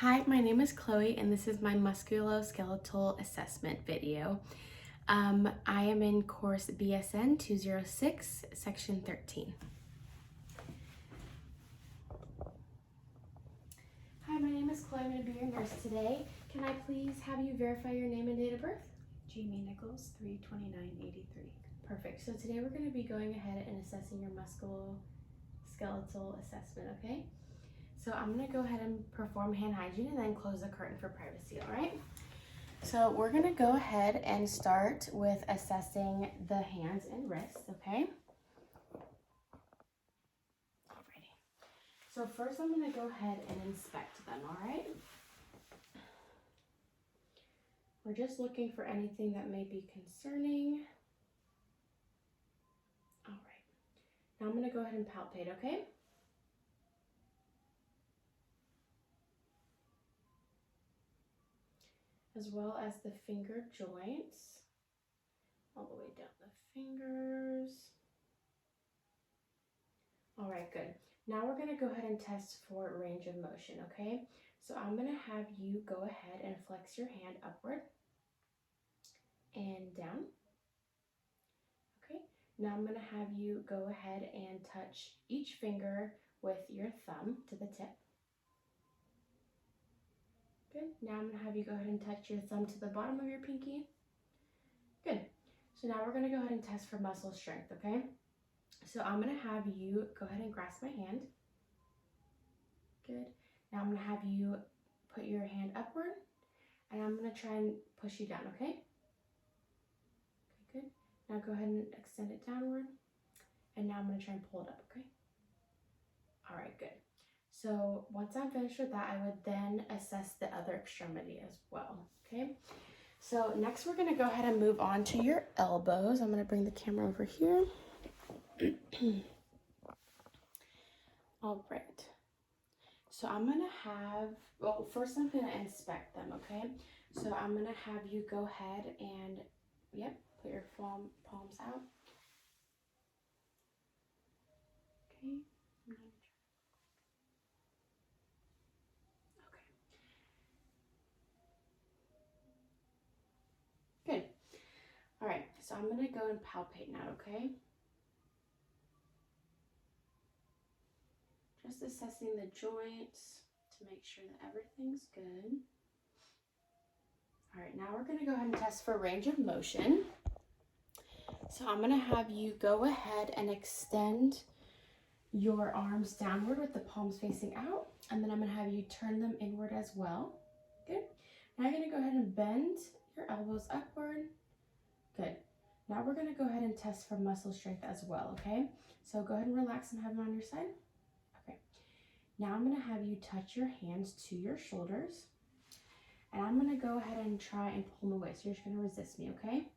Hi, my name is Chloe and this is my musculoskeletal assessment video. I am in course BSN 206, section 13. Hi, my name is Chloe. I'm going to be your nurse today. Can I please have you verify your name and date of birth? Jamie Nichols, 3/29/83. Perfect. So today we're going to be going ahead and assessing your musculoskeletal assessment, okay? So I'm going to go ahead and perform hand hygiene and then close the curtain for privacy, all right? So we're going to go ahead and start with assessing the hands and wrists, okay? Alrighty. So first I'm going to go ahead and inspect them, all right? We're just looking for anything that may be concerning. All right. Now I'm going to go ahead and palpate, okay? As well as the finger joints, all the way down the fingers. All right, good. Now we're going to go ahead and test for range of motion, okay? So I'm going to have you go ahead and flex your hand upward and down. Okay, now I'm going to have you go ahead and touch each finger with your thumb to the tip. Good. Now I'm going to have you go ahead and touch your thumb to the bottom of your pinky. Good. So now we're going to go ahead and test for muscle strength, okay? So I'm going to have you go ahead and grasp my hand. Good. Now I'm going to have you put your hand upward, and I'm going to try and push you down, okay? Okay, good. Now go ahead and extend it downward, and now I'm going to try and pull it up, okay? All right, good. So once I'm finished with that, I would then assess the other extremity as well, okay? So next we're gonna go ahead and move on to your elbows. I'm gonna bring the camera over here. All right. So I'm gonna have, well, first I'm gonna inspect them, okay? So I'm gonna have you go ahead and, yep, put your palms out. Okay. Good. All right, so I'm gonna go and palpate now, okay? Just assessing the joints to make sure that everything's good. All right, now we're gonna go ahead and test for range of motion. So I'm gonna have you go ahead and extend your arms downward with the palms facing out, and then I'm gonna have you turn them inward as well. Good. Now you're gonna go ahead and bend your elbows upward. Good. Now we're gonna go ahead and test for muscle strength as well, okay? So go ahead and relax and have them on your side. Okay. Now I'm gonna have you touch your hands to your shoulders, and I'm gonna go ahead and try and pull them away. So you're just gonna resist me, okay?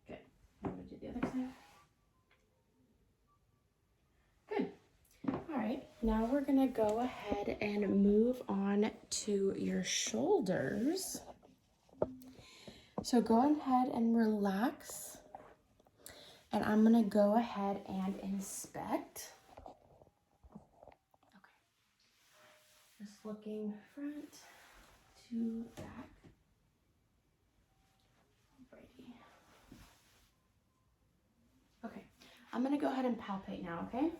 Good. I'm gonna do the other side. Good. All right, now we're gonna go ahead and move on to your shoulders. So go ahead and relax, and I'm gonna go ahead and inspect. Okay, just looking front to back. Alrighty. Okay, I'm gonna go ahead and palpate now, okay?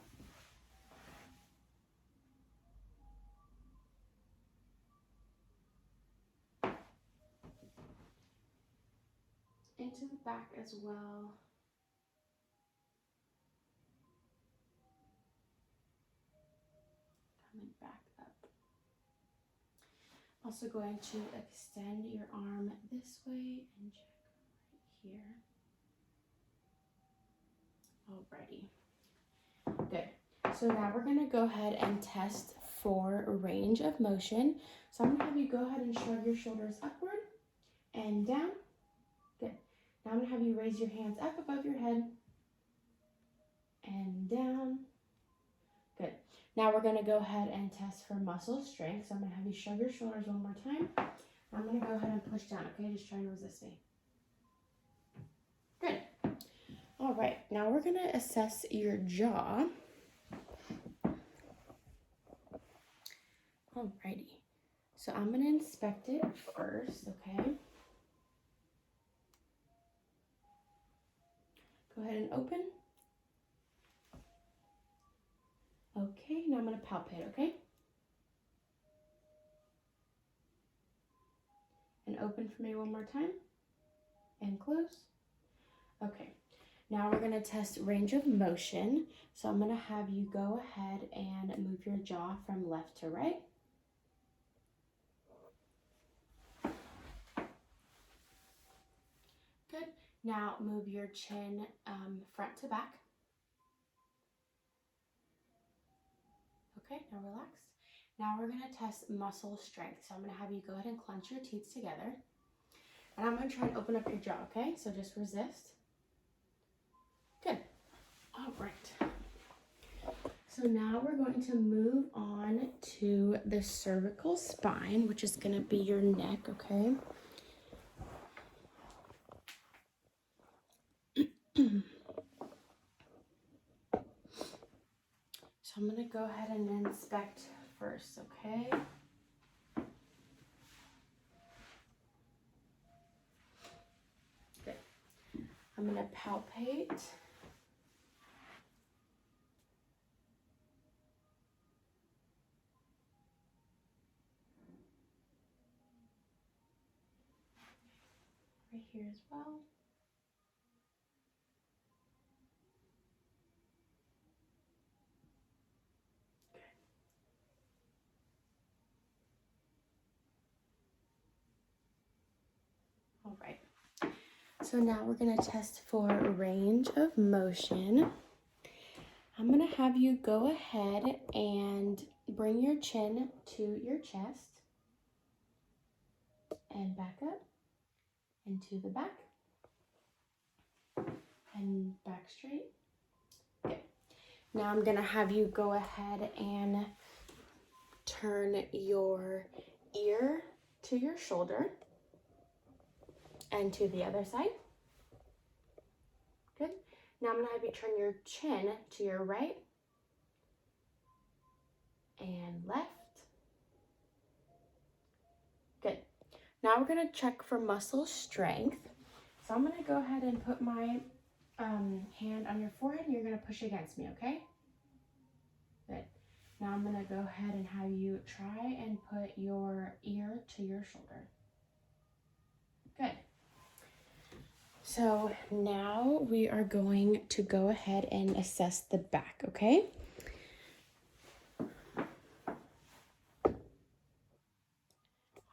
Into the back as well. Coming back up. Also going to extend your arm this way and check right here. Alrighty. Good. So now we're going to go ahead and test for range of motion. So I'm going to have you go ahead and shrug your shoulders upward and down. Good. Now I'm going to have you raise your hands up above your head and down. Good. Now we're going to go ahead and test for muscle strength. So I'm going to have you shrug your shoulders one more time. I'm going to go ahead and push down, okay? Just try and resist me. Good. All right, now we're going to assess your jaw. Alrighty. So I'm going to inspect it first, okay? Go ahead and open. Okay, now I'm going to palpate, okay? And open for me one more time. And close. Okay, now we're going to test range of motion. So I'm going to have you go ahead and move your jaw from left to right. Good. Now move your chin front to back. Okay, now relax. Now we're going to test muscle strength. So I'm going to have you go ahead and clench your teeth together. And I'm going to try and open up your jaw, okay? So just resist. Good. All right. So now we're going to move on to the cervical spine, which is going to be your neck, okay? So I'm going to go ahead and inspect first, okay? Good. I'm going to palpate. Right here as well. All right. So now we're going to test for range of motion. I'm going to have you go ahead and bring your chin to your chest and back up and to the back and back straight. Okay. Now I'm going to have you go ahead and turn your ear to your shoulder and to the other side. Good. Now I'm going to have you turn your chin to your right and left. Good. Now we're going to check for muscle strength. So I'm going to go ahead and put my hand on your forehead and you're going to push against me, okay? Good. Now I'm going to go ahead and have you try and put your ear to your shoulder. Good. So now we are going to go ahead and assess the back, okay?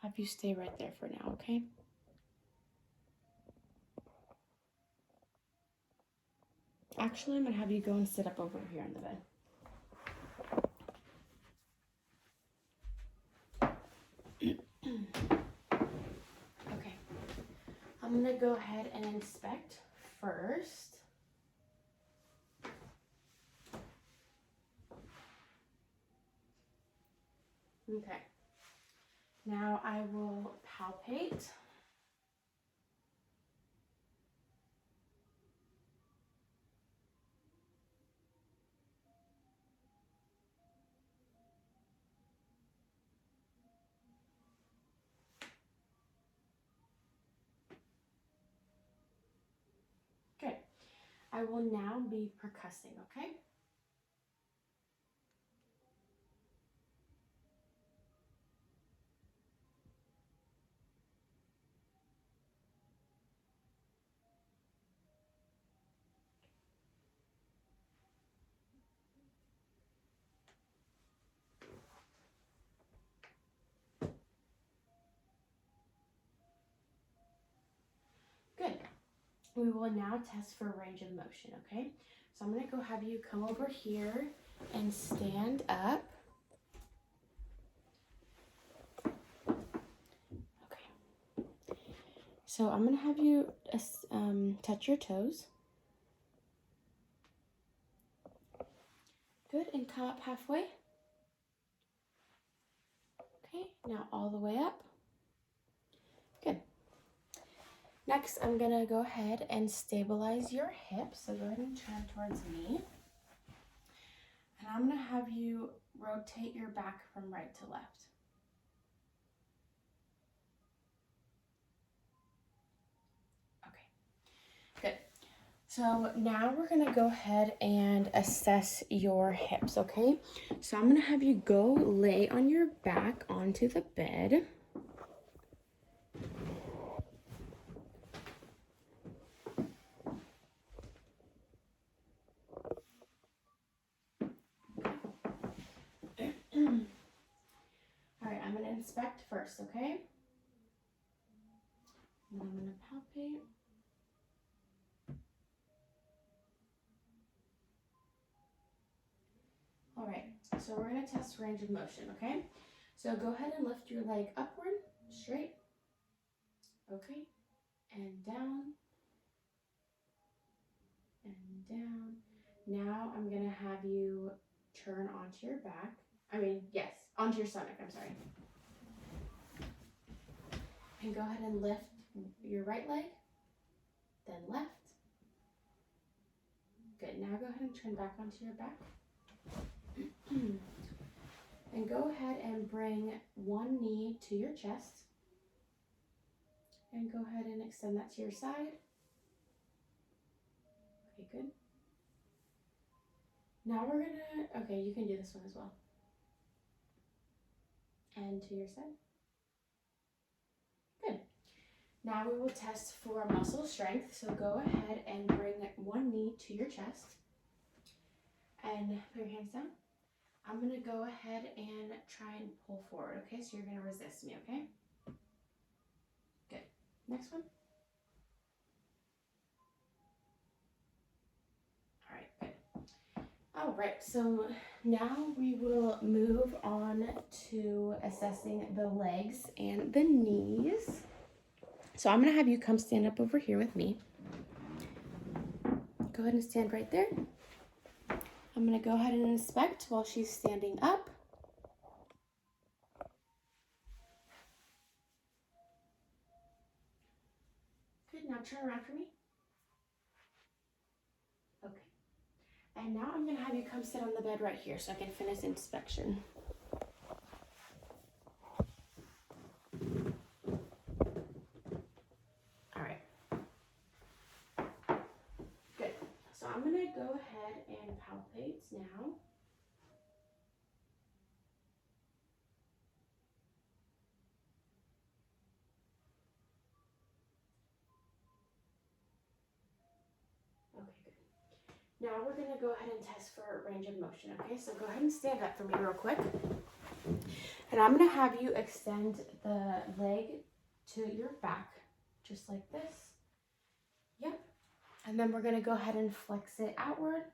Have you stay right there for now, okay? Actually, I'm going to have you go and sit up over here on the bed. Okay. I'm going to go ahead and inspect first. Okay. Now I will palpate. Good. I will now be percussing, okay? Good. We will now test for range of motion, okay? So I'm going to go have you come over here and stand up. Okay. So I'm going to have you touch your toes. Good, and come up halfway. Okay, now all the way up. Good. Next, I'm going to go ahead and stabilize your hips. So go ahead and turn towards me. And I'm going to have you rotate your back from right to left. So now we're gonna go ahead and assess your hips, okay? So I'm gonna have you go lay on your back onto the bed. All right, I'm gonna inspect first, okay? And I'm gonna palpate. All right, so we're gonna test range of motion, okay? So go ahead and lift your leg upward, straight, okay, and down, and down. Now I'm gonna have you turn onto your back. Yes, onto your stomach, I'm sorry. And go ahead and lift your right leg, then left. Good, now go ahead and turn back onto your back. And go ahead and bring one knee to your chest. And go ahead and extend that to your side. Okay, good. Now we're gonna, okay, you can do this one as well. And to your side. Good. Now we will test for muscle strength. So go ahead and bring one knee to your chest. And put your hands down. I'm gonna go ahead and try and pull forward, okay? So you're gonna resist me, okay? Good. Next one. All right, good. All right, so now we will move on to assessing the legs and the knees. So I'm gonna have you come stand up over here with me. Go ahead and stand right there. I'm gonna go ahead and inspect while she's standing up. Good, now turn around for me. Okay. And now I'm gonna have you come sit on the bed right here so I can finish inspection. All right. Good. So I'm gonna go ahead and palpate now. Okay, good. Now we're gonna go ahead and test for range of motion, okay? So go ahead and stand up for me real quick. And I'm gonna have you extend the leg to your back, just like this. Yep. And then we're gonna go ahead and flex it outward.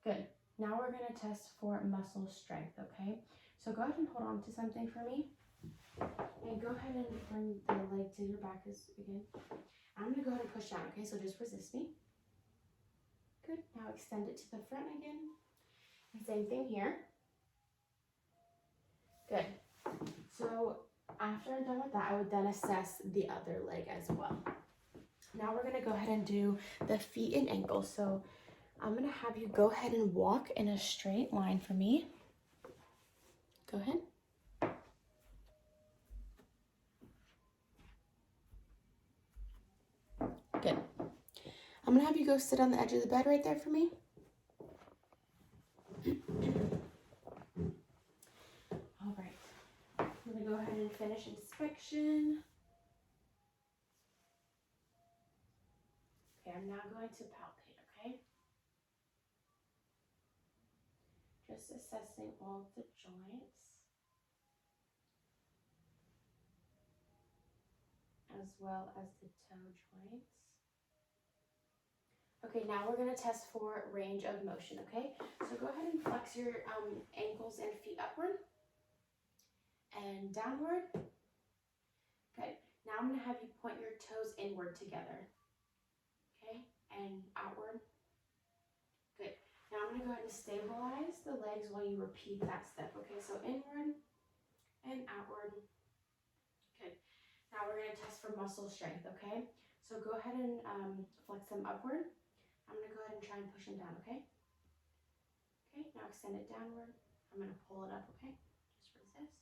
Good. Now we're gonna test for muscle strength, okay? So go ahead and hold on to something for me. And go ahead and bring the leg to your back again. I'm gonna go ahead and push down, okay? So just resist me. Good. Now extend it to the front again. And same thing here. Good. So after I'm done with that, I would then assess the other leg as well. Now we're gonna go ahead and do the feet and ankles. So I'm gonna have you go ahead and walk in a straight line for me. Go ahead. Good. I'm gonna have you go sit on the edge of the bed right there for me. All right. I'm gonna go ahead and finish inspection. Okay, I'm now going to palpate, okay? Just assessing all of the joints, as well as the toe joints. Okay, now we're gonna test for range of motion, okay? So go ahead and flex your ankles and feet upward and downward. Good. Now I'm gonna have you point your toes inward together, okay? And outward. Good. Now I'm gonna go ahead and stabilize the legs while you repeat that step, okay? So inward and outward. Good. Now we're gonna test for muscle strength, okay? So go ahead and flex them upward. I'm gonna go ahead and try and push them down, okay? Okay, now extend it downward. I'm gonna pull it up, okay? Just resist.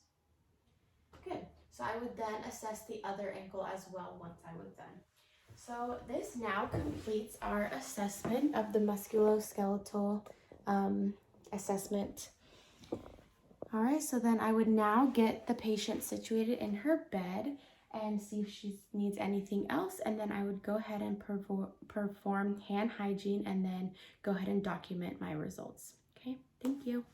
Good. So I would then assess the other ankle as well once I was done. So this now completes our assessment of the musculoskeletal assessment. All right, so then I would now get the patient situated in her bed and see if she needs anything else, and then I would go ahead and perform hand hygiene and then go ahead and document my results. Okay, thank you.